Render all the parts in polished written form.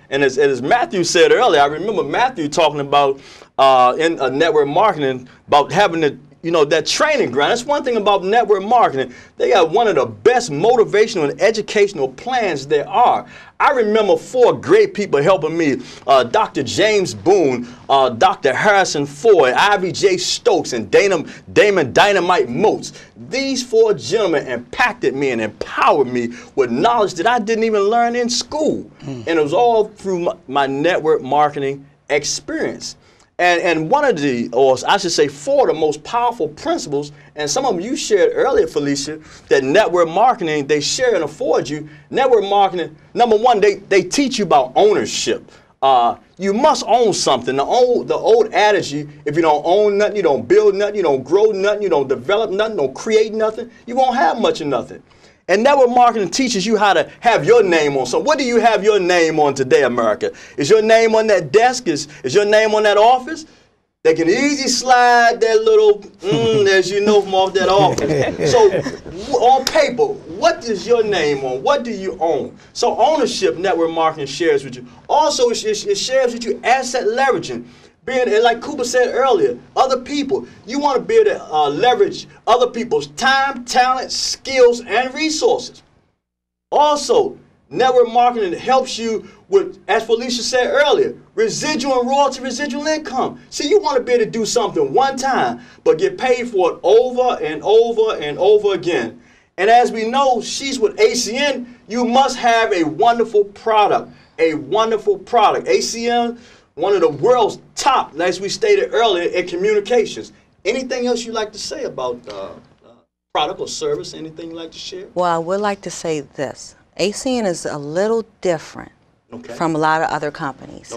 And as Matthew said earlier, I remember Matthew talking about in network marketing about having the, you know, that training ground. That's one thing about network marketing. They got one of the best motivational and educational plans there are. I remember 4 great people helping me, Dr. James Boone, Dr. Harrison Ford, Ivy J. Stokes, and Damon Dynamite Moats. These 4 gentlemen impacted me and empowered me with knowledge that I didn't even learn in school. And it was all through my network marketing experience. And one of the, or I should say 4 of the most powerful principles, and some of them you shared earlier, Felicia, that network marketing, they share and afford you. Network marketing, number 1, they teach you about ownership. You must own something. The old adage, if you don't own nothing, you don't build nothing, you don't grow nothing, you don't develop nothing, don't create nothing, you won't have much of nothing. And network marketing teaches you how to have your name on something. What do you have your name on today, America? Is your name on that desk? Is your name on that office? They can easily slide that little, as you know, from off that office. So on paper, what is your name on? What do you own? So ownership, network marketing shares with you. Also, it shares with you asset leveraging. Being, like Cooper said earlier, other people. You want to be able to leverage other people's time, talent, skills, and resources. Also, network marketing helps you with, as Felicia said earlier, residual and royalty residual income. See, you want to be able to do something one time, but get paid for it over and over and over again. And as we know, she's with ACN, you must have a wonderful product. A wonderful product. ACN, one of the world's top, as we stated earlier, in communications. Anything else you'd like to say about product or service? Anything you'd like to share? Well, I would like to say this. ACN is a little different from a lot of other companies.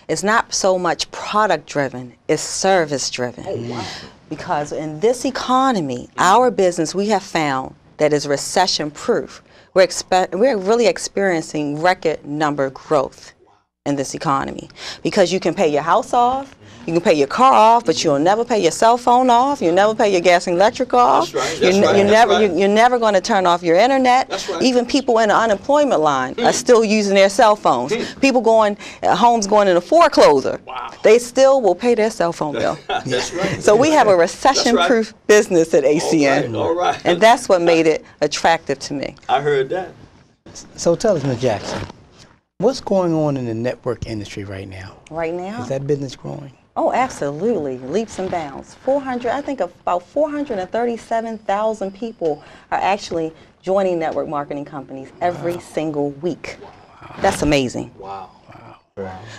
It's not so much product driven, it's service driven. Oh, wow. Because in this economy, our business, we have found that is recession proof. We're really experiencing record number growth in this economy, because you can pay your house off, you can pay your car off, but you'll never pay your cell phone off, you'll never pay your gas and electric off. That's right. You're never going to turn off your internet. That's right. Even people in the unemployment line are still using their cell phones. People homes going into foreclosure, they still will pay their cell phone bill. That's right. So we have a recession-proof business at ACN, All right. and that's what made it attractive to me. I heard that. So tell us, Ms. Jackson, what's going on in the network industry right now? Right now? Is that business growing? Oh, absolutely. Leaps and bounds. I think about 437,000 people are actually joining network marketing companies every single week. Wow. That's amazing. Wow.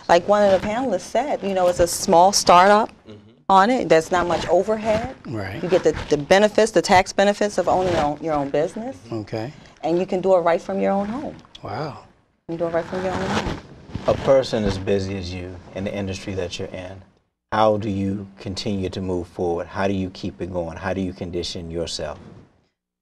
Like one of the panelists said, you know, it's a small startup on it. There's not much overhead. Right. You get the benefits, the tax benefits of owning your own business. Okay. And you can do it right from your own home. Wow. You can do it right from your own home. A person as busy as you in the industry that you're in, how do you continue to move forward? How do you keep it going? How do you condition yourself?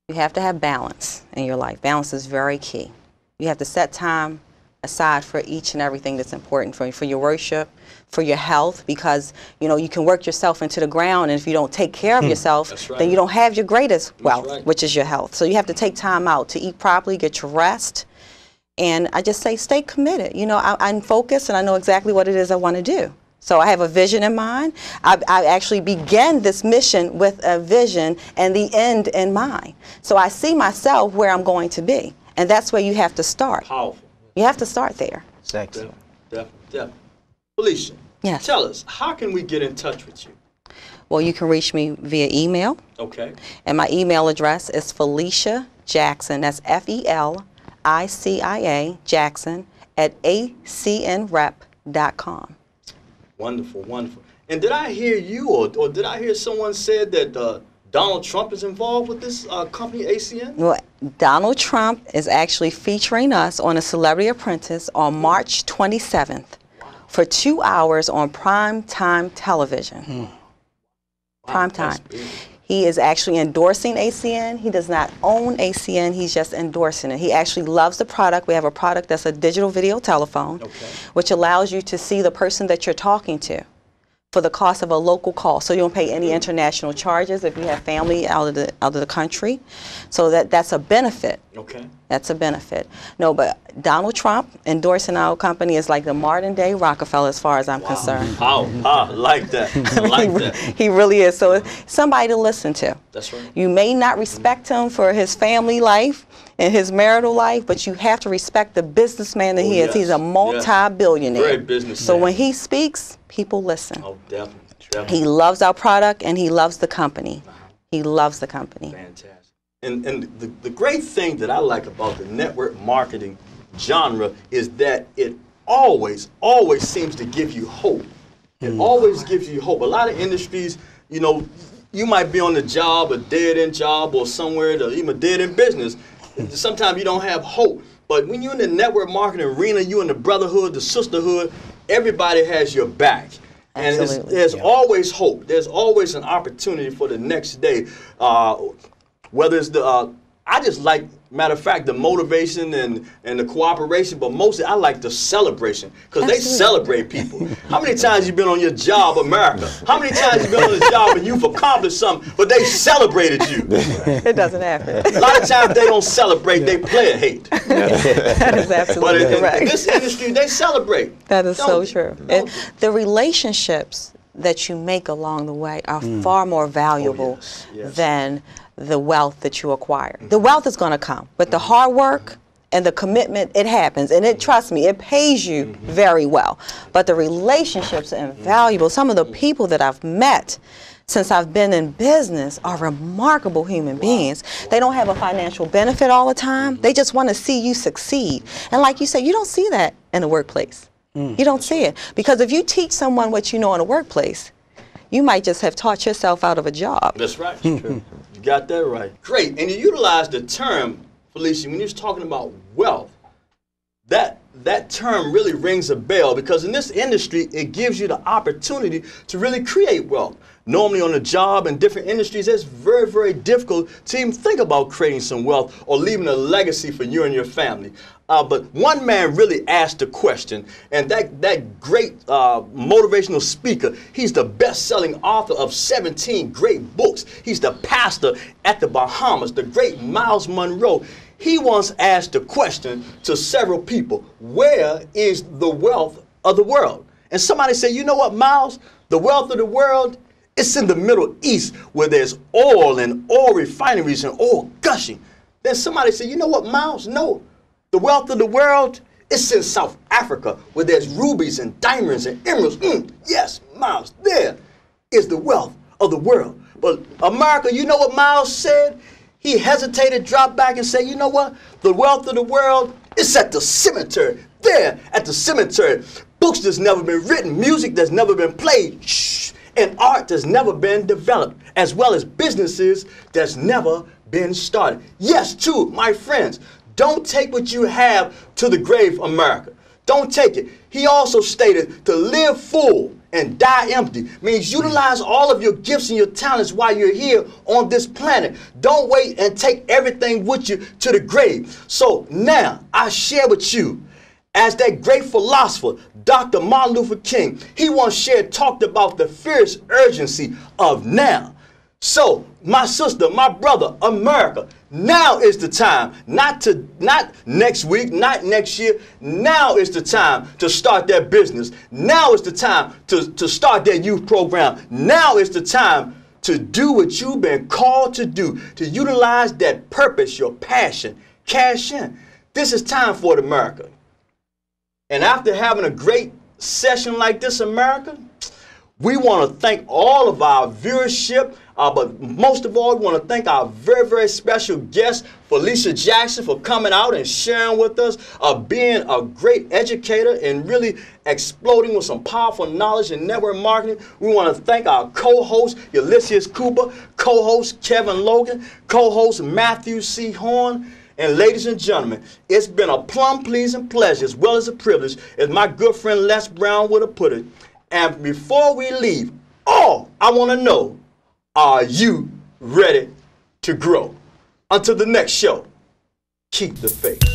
You have to have balance in your life. Balance is very key. You have to set time aside for each and everything that's important for your worship, for your health, because you know you can work yourself into the ground, and if you don't take care of yourself, then you don't have your greatest wealth, which is your health. So you have to take time out to eat properly, get your rest, and I just say stay committed. You know, I'm focused and I know exactly what it is I want to do. So I have a vision in mind. I actually began this mission with a vision and the end in mind. So I see myself where I'm going to be, and that's where you have to start. Powerful. You have to start there. Sexy. Definitely. Felicia, yes. Tell us, how can we get in touch with you? Well, you can reach me via email. Okay. And my email address is Felicia Jackson, that's Felicia Jackson @acnrep.com. Wonderful, wonderful. And did I hear you, or did I hear someone said that Donald Trump is involved with this company, ACN? Well, Donald Trump is actually featuring us on A Celebrity Apprentice on March 27th for 2 hours on prime time television. Prime time. He is actually endorsing ACN. He does not own ACN. He's just endorsing it. He actually loves the product. We have a product that's a digital video telephone, which allows you to see the person that you're talking to for the cost of a local call. So you don't pay any international charges if you have family out of the country. So that's a benefit. Okay. That's a benefit. No, but Donald Trump endorsing our company is like the modern day Rockefeller as far as I'm concerned. I like that. I like that. He really is. So somebody to listen to. That's right. You may not respect him for his family life and his marital life, but you have to respect the businessman that he is. Yes. He's a multi-billionaire. Great businessman. So when he speaks, people listen. Oh, definitely. He loves our product and he loves the company. He loves the company. Fantastic. And the great thing that I like about the network marketing genre is that it always seems to give you hope. It always gives you hope. A lot of industries, you know, you might be on the job, a dead-end job, or somewhere, even a dead-end business. Sometimes you don't have hope. But when you're in the network marketing arena, you're in the brotherhood, the sisterhood, everybody has your back. And there's always hope. There's always an opportunity for the next day. Whether it's I just like, matter of fact, the motivation and the cooperation, but mostly I like the celebration, because they celebrate people. How many times you been on your job, America? How many times you been on the job and you've accomplished something, but they celebrated you? It doesn't happen. A lot of times they don't celebrate, they player hate. That is absolutely correct. In this industry, they celebrate. That is so true. The relationships that you make along the way are far more valuable than the wealth that you acquire. The wealth is going to come, but the hard work and the commitment, it happens. And trust me, it pays you very well. But the relationships are invaluable. Some of the people that I've met since I've been in business are remarkable human beings. They don't have a financial benefit all the time. They just want to see you succeed. And like you said, you don't see that in the workplace. You don't see it. Because if you teach someone what you know in the workplace, you might just have taught yourself out of a job. That's right. True. You got that right. Great. And you utilize the term, Felicia, when you're talking about wealth, that term really rings a bell, because in this industry, it gives you the opportunity to really create wealth. Normally on a job in different industries, it's very, very difficult to even think about creating some wealth or leaving a legacy for you and your family. But one man really asked the question, and that great motivational speaker, he's the best-selling author of 17 great books. He's the pastor at the Bahamas, the great Miles Monroe. He once asked the question to several people, where is the wealth of the world? And somebody said, you know what, Miles? The wealth of the world, it's in the Middle East, where there's oil and oil refineries and oil gushing. Then somebody said, you know what, Miles? No. The wealth of the world, it's in South Africa, where there's rubies and diamonds and emeralds. Yes, Miles, there is the wealth of the world. But America, you know what Miles said? He hesitated, dropped back, and said, you know what? The wealth of the world is at the cemetery. There, at the cemetery. Books that's never been written, music that's never been played, and art that's never been developed, as well as businesses that's never been started. Yes, too, my friends. Don't take what you have to the grave, America. Don't take it. He also stated to live full and die empty means utilize all of your gifts and your talents while you're here on this planet. Don't wait and take everything with you to the grave. So now I share with you, as that great philosopher, Dr. Martin Luther King, he once talked about the fierce urgency of now. So, my sister, my brother, America, now is the time, not next week, not next year. Now is the time to start that business. Now is the time to start that youth program. Now is the time to do what you've been called to do, to utilize that purpose, your passion, cash in. This is time for it, America. And after having a great session like this, America, we want to thank all of our viewership, but most of all, we want to thank our very, very special guest, Felicia Jackson, for coming out and sharing with us, being a great educator and really exploding with some powerful knowledge in network marketing. We want to thank our co-host, Ulysses Cooper, co-host Kevin Logan, co-host Matthew C. Horn. And ladies and gentlemen, it's been a plum-pleasing pleasure as well as a privilege, as my good friend Les Brown would have put it. And before we leave, I want to know, are you ready to grow? Until the next show, keep the faith.